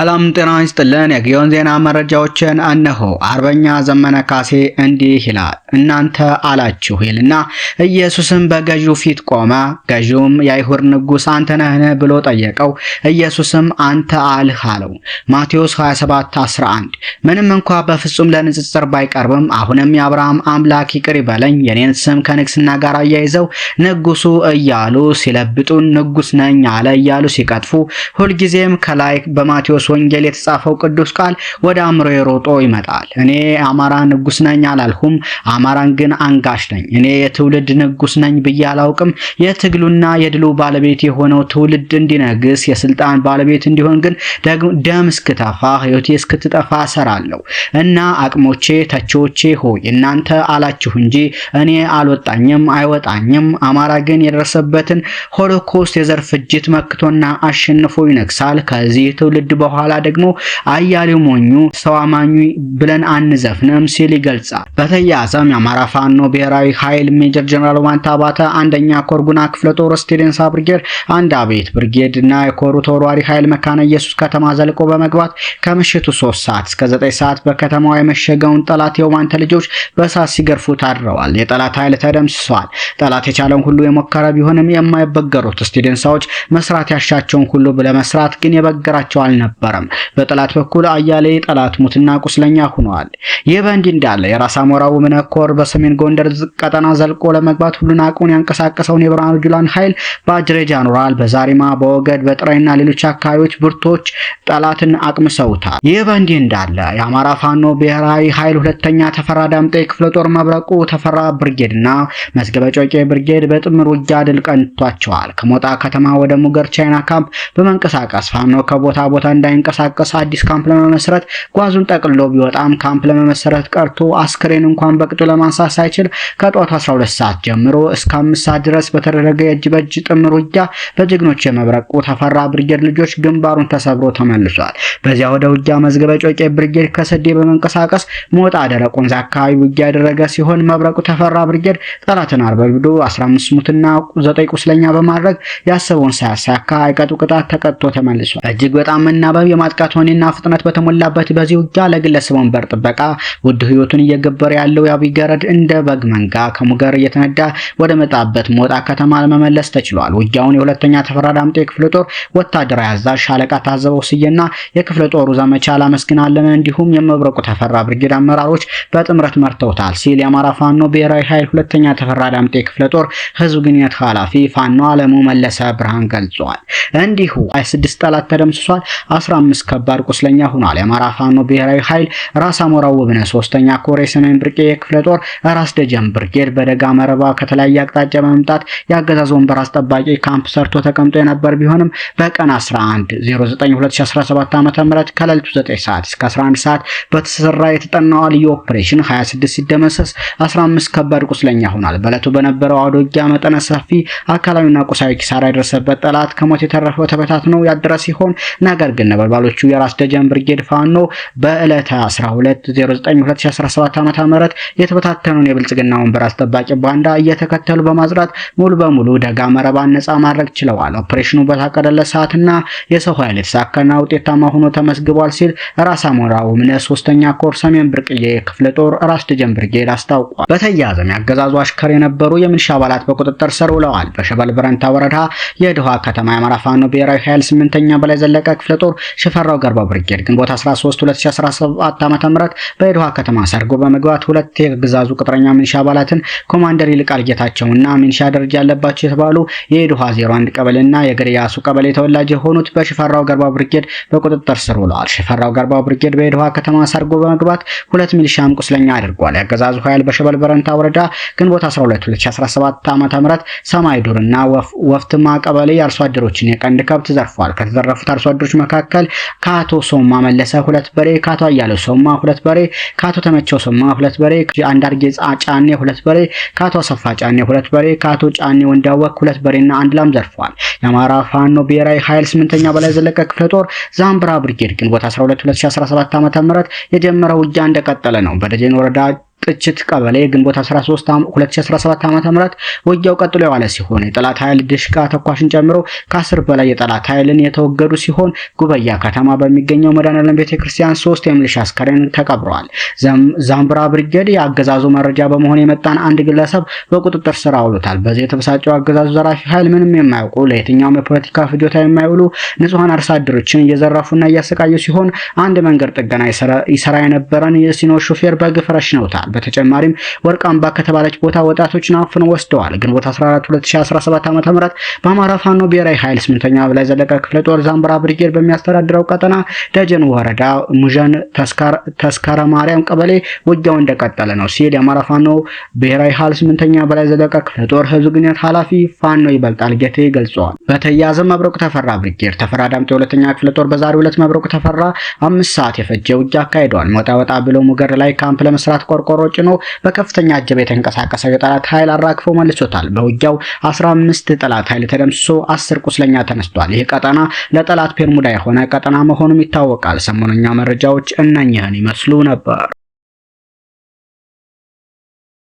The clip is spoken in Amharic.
ሰላም ጤና ይስጥልን። የጊዮን ዜና መረጃዎችን እነሆ። አርበኛ ዘመነ ካሴ እንዲህ ይላል። እናንተ አላችሁ ይልና ኢየሱስም በገዢው ፊት ቆመ። ገዢውም የአይሁድ ንጉሥ አንተ ነህን ብሎ ጠየቀው። ኢየሱስም አንተ አልህ አለው። ማቴዎስ 27:11 ምንም እንኳ በፍጹም ለንጽጽር ባይቀርብም አሁንም የአብርሃም አምላክ ይቅር ይበለኝ የኔን ስም ከንግስና ጋር አያይዘው ንጉሱ እያሉ ሲለብጡን ንጉስ ነኝ አለ እያሉ ሲቀጥፉ ሁልጊዜም ከላይ በማቴዎስ ወንጌል የተጻፈው ቅዱስ ቃል ወደ አእምሮዬ ሮጦ ይመጣል። እኔ አማራ ንጉስ ነኝ አላልሁም፣ አማራን ግን አንጋሽ ነኝ። እኔ የትውልድ ንጉስ ነኝ ብዬ አላውቅም። የትግሉና የድሉ ባለቤት የሆነው ትውልድ እንዲነግስ የስልጣን ባለቤት እንዲሆን ግን ደም እስክተፋ ህይወቴ እስክትጠፋ እሰራለሁ እና አቅሞቼ ተቾቼ ሆይ እናንተ አላችሁ እንጂ እኔ አልወጣኝም አይወጣኝም። አማራ ግን የደረሰበትን ሆሎኮስት የዘር ፍጅት መክቶና አሸንፎ ይነግሳል። ከዚህ ትውልድ በኋላ ደግሞ አያሌው ሞኙ ሰው አማኙ ብለን አንዘፍንም ሲል ይገልጻል። በተያያዘም የአማራ ፋኖ ብሔራዊ ኃይል ሜጀር ጀነራል ዋንታ ባተ አንደኛ ኮር ጉና ክፍለ ጦር ስቴደንሳ ብርጌድ አንድ አቤት ብርጌድ እና የኮሩ ተወርዋሪ ኃይል መካነ ኢየሱስ ከተማ ዘልቆ በመግባት ከምሽቱ 3 ሰዓት እስከ 9 ሰዓት በከተማዋ የመሸገውን ጠላት የዋንተ ልጆች በሳት ሲገርፉ ታድረዋል። የጠላት ኃይል ተደምስሷል። ጠላት የቻለውን ሁሉ የሞከረ ቢሆንም የማይበገሩት ስቴደንሳዎች መስራት ያሻቸውን ሁሉ ለመስራት ግን የበገራቸው አልነበረም። በጠላት በኩል አያሌ ጠላት ሙትና ቁስለኛ ሆነዋል። ይህ በእንዲህ እንዳለ የራስ አሞራው ውብነህ ኮር በሰሜን ጎንደር ቀጠና ዘልቆ ለመግባት ሁሉን አቅሙን ያንቀሳቀሰውን የብርሃኑ ጁላን ኃይል በአጅሬ ጃኑራል፣ በዛሪማ፣ በወገድ፣ በጥራይና ሌሎች አካባቢዎች ብርቶች ጠላትን አቅምሰውታል። ይህ በእንዲህ እንዳለ የአማራ ፋኖ ብሔራዊ ኃይል ሁለተኛ ተፈራ ዳምጤ ክፍለ ጦር መብረቁ ተፈራ ብርጌድና መዝገበ ጮቄ ብርጌድ በጥምር ውጊያ ድል ቀንቷቸዋል። ከሞጣ ከተማ ወደ ሙገር ቻይና ካምፕ በመንቀሳቀስ ፋኖ ከቦታ ቦታ እንዳይንቀሳቀስ አዲስ ካምፕ ለመመስረት ጓዙን ጠቅልሎ ቢወጣም ካምፕ ለመመስረት ቀርቶ አስክሬን እንኳን በቅጡ ለማንሳት ሳይችል ከጧቱ 12 ሰዓት ጀምሮ እስከ 5 ሰዓት ድረስ በተደረገ የእጅ በእጅ ጥምር ውጊያ በጀግኖች የመብረቁ ተፈራ ብርጌድ ልጆች ግንባሩን ተሰብሮ ተመልሷል። በዚያ ወደ ውጊያ መዝገበ ጮቄ ብርጌድ ከሰዴ በመንቀሳቀስ ሞጣ ደረቅ ወንዝ አካባቢ ውጊያ ያደረገ ሲሆን መብረቁ ተፈራ ብርጌድ ጠላትን አርበድብዶ 15 ሙትና 9 ቁስለኛ በማድረግ ያሰበውን ሳያሳካ አይቀጡ ቅጣት ተቀጥቶ ተመልሷል። እጅግ በጣም መናበብ የማጥቃት ሆኔና ፍጥነት በተሞላበት በዚህ ውጊያ ለግለሰብ ወንበር ጥበቃ ውድ ህይወቱን እየገበረ ያለው የአብይ ገረድ እንደ በግ መንጋ ከሙገር እየተነዳ ወደ መጣበት ሞጣ ከተማ ለመመለስ ተችሏል። ውጊያውን የሁለተኛ ተፈራ ዳምጤ ክፍለ ጦር ወታደራዊ አዛዥ ሻለቃ ታዘበው ስየና የክፍለ ጦሩ ዘመቻ ላመስግናለን እንዲሁም የመብረቁ ተፈራ ብርጌድ አመራሮች በጥምረት መርተውታል ሲል የአማራ ፋኖ ብሔራዊ ኃይል ሁለተኛ ተፈራ ዳምጤ ክፍለ ጦር ህዝብ ግንኙነት ኃላፊ ፋኖ አለሙ መለሰ ብርሃን ገልጿል። እንዲሁ 26 ጠላት ተደምስሷል። 15 ከባድ ቁስለኛ ሆኗል። የአማራ ፋኖ ብሔራዊ ኃይል ራስ አሞራው ውብነህ 3ኛ ኮር የሰሜን ብርቄ ክፍለ ጦር ራስ ደጀን ብርጌድ በደጋ መረባ ከተለያየ አቅጣጫ በመምጣት ያገዛዝ ወንበር አስጠባቂ ካምፕ ሰርቶ ተቀምጦ የነበር ቢሆንም በቀን 11/09/2017 ዓ.ም ከሌሊቱ 9 ሰዓት እስከ 11 ሰዓት በተሰራ የተጠናው ልዩ ኦፕሬሽን 26 ሲደመሰስ 15 ከባድ ቁስለኛ ሆኗል። በዕለቱ በነበረው አውደ ውጊያ መጠነ ሰፊ አካላዊና ቁሳዊ ኪሳራ የደረሰበት ጠላት ከሞት የተረፈው ተበታትኖ ያደረ ሲሆን ነገር ግን ነበልባሎቹ የራስ ደጀን ብርጌድ ፋኖ በዕለተ 12/09/2017 ዓ.ም የተበታተኑን የብልጽግና ወንበር አስጠባቂ ባንዳ እየተከተሉ በማዝራት ሙሉ በሙሉ ደጋ መረባን ነፃ ማድረግ ችለዋል። ኦፕሬሽኑ በታቀደለት ሰዓትና የሰው ኃይል የተሳካና ውጤታማ ሆኖ ተመስግቧል ሲል ራስ አሞራው ውብነህ 3ኛ ኮር ሰሜን ብርቅዬ ክፍለ ጦር ራስ ደጀን ብርጌድ አስታውቋል። በተያያዘም ያገዛዙ አሽከር የነበሩ የሚሊሻ አባላት በቁጥጥር ስር ውለዋል። በሸበል በረንታ ወረዳ የድሃ ከተማ የአማራ ፋኖ ብሔራዊ ኃይል 8ኛ በላይ ዘለቀ ክፍለ ጦር ሽፈራው ገርባ ብርጌድ ግንቦት 13/2017 ዓ.ም በድሃ ከተማ ሰርጎ በመግባት ሁለት የግዛዙ ቅጥረኛ ሚሊሻ አባላትን ኮማንደር ይልቃል ጌታቸውና ሚሊሻ ደረጃ ያለባቸው የተባሉ የድሃ 01 ቀበሌና የገሪያሱ ቀበሌ ተወላጅ የሆኑት በሽፈራው ገርባ ብርጌድ በቁጥጥር ስር ውለዋል። ሽፈራው ገርባ ብርጌድ በድሃ ከተማ ሰርጎ በመግባት ሁለት ሚሊሻም ቁስለኛ አድርጓል። ያገዛዙ ኃይል በሸበል በረንታ ወረዳ ግንቦት 12/2017 ዓ.ም ሰማይ ዱርና ወፍትማ ቀበሌ የአርሶ አደሮችን የቀንድ ከብት ዘርፏል። ከተዘረፉት አርሶ አደሮች መካከል ከአቶ ሶማ መለሰ 2 በሬ፣ ከአቶ አያለው ሶማ 2 በሬ፣ ከአቶ ተመቸው ሶማ 2 በሬ፣ አንዳርጌ ጫኔ 2 በሬ፣ ከአቶ አሰፋ ጫኔ 2 በሬ፣ ከአቶ ጫኔ ወንዳወቅ 2 በሬና አንድ ላም ዘርፏል። የአማራ ፋኖ ብሔራዊ ኃይል 8ኛ በላይ ዘለቀ ክፍለ ጦር ዛምብራ ብርጌድ ግንቦት 12/2017 ዓ.ም የጀመረው ውጊያ እንደቀጠለ ነው። በደጀን ወረዳ ቅችት ቀበሌ ግንቦት 13 2017 ዓ.ም ውጊያው ቀጥሎ የዋለ ሲሆን የጠላት ኃይል ድሽቃ ተኳሽን ጨምሮ ከ10 በላይ የጠላት ኃይልን የተወገዱ ሲሆን ጉበያ ከተማ በሚገኘው መድኃኔዓለም ቤተክርስቲያን 3 የሚሊሻ አስከሬን ተቀብረዋል። ዛምብራ ብርጌድ የአገዛዙ መረጃ በመሆን የመጣን አንድ ግለሰብ በቁጥጥር ስር አውሎታል። በዚህ የተበሳጨው አገዛዙ ዘራፊ ኃይል ምንም የማያውቁ ለየትኛውም የፖለቲካ ፍጆታ የማይውሉ ንጹሃን አርሶ አደሮችን እየዘረፉና እያሰቃዩ ሲሆን አንድ መንገድ ጥገና ይሰራ የነበረን የሲኖ ሹፌር በግፍ ረሽነውታል። በተጨማሪም ወርቅ አምባ ከተባለች ቦታ ወጣቶችን አፍነው ወስደዋል። ግንቦት 14 2017 ዓ.ም በአማራ ፋኖ ብሔራዊ ኃይል 8ኛ በላይ ዘለቀ ክፍለ ጦር ዛምብራ ብርጌድ በሚያስተዳድረው ቀጠና ደጀን ወረዳ ሙጀን ተስካረ ማርያም ቀበሌ ውጊያው እንደቀጠለ ነው ሲል የአማራ ፋኖ ብሔራዊ ኃይል 8ኛ በላይ ዘለቀ ክፍለ ጦር ህዝብ ግንኙነት ኃላፊ ፋኖ ይበልጣል ጌቴ ገልጸዋል። በተያያዘ መብረቁ ተፈራ ብርጌድ ተፈራ ዳምጤ 2ኛ ክፍለ ጦር በዛሬው ዕለት መብረቁ ተፈራ 5 ሰዓት የፈጀ ውጊያ አካሂዷል። ወጣ ብሎ ሙገር ላይ ካምፕ ለመስራት ቆርቆሮ ጭኖ በከፍተኛ አጀብ የተንቀሳቀሰው የጠላት ኃይል አራግፎ መልሶታል። በውጊያው 15 ጠላት ኃይል ተደምስሶ 10 ቁስለኛ ተነስቷል። ይህ ቀጠና ለጠላት ፔርሙዳ የሆነ ቀጠና መሆኑም ይታወቃል። ሰሞነኛ መረጃዎች እነኚህን ይመስሉ ነበር።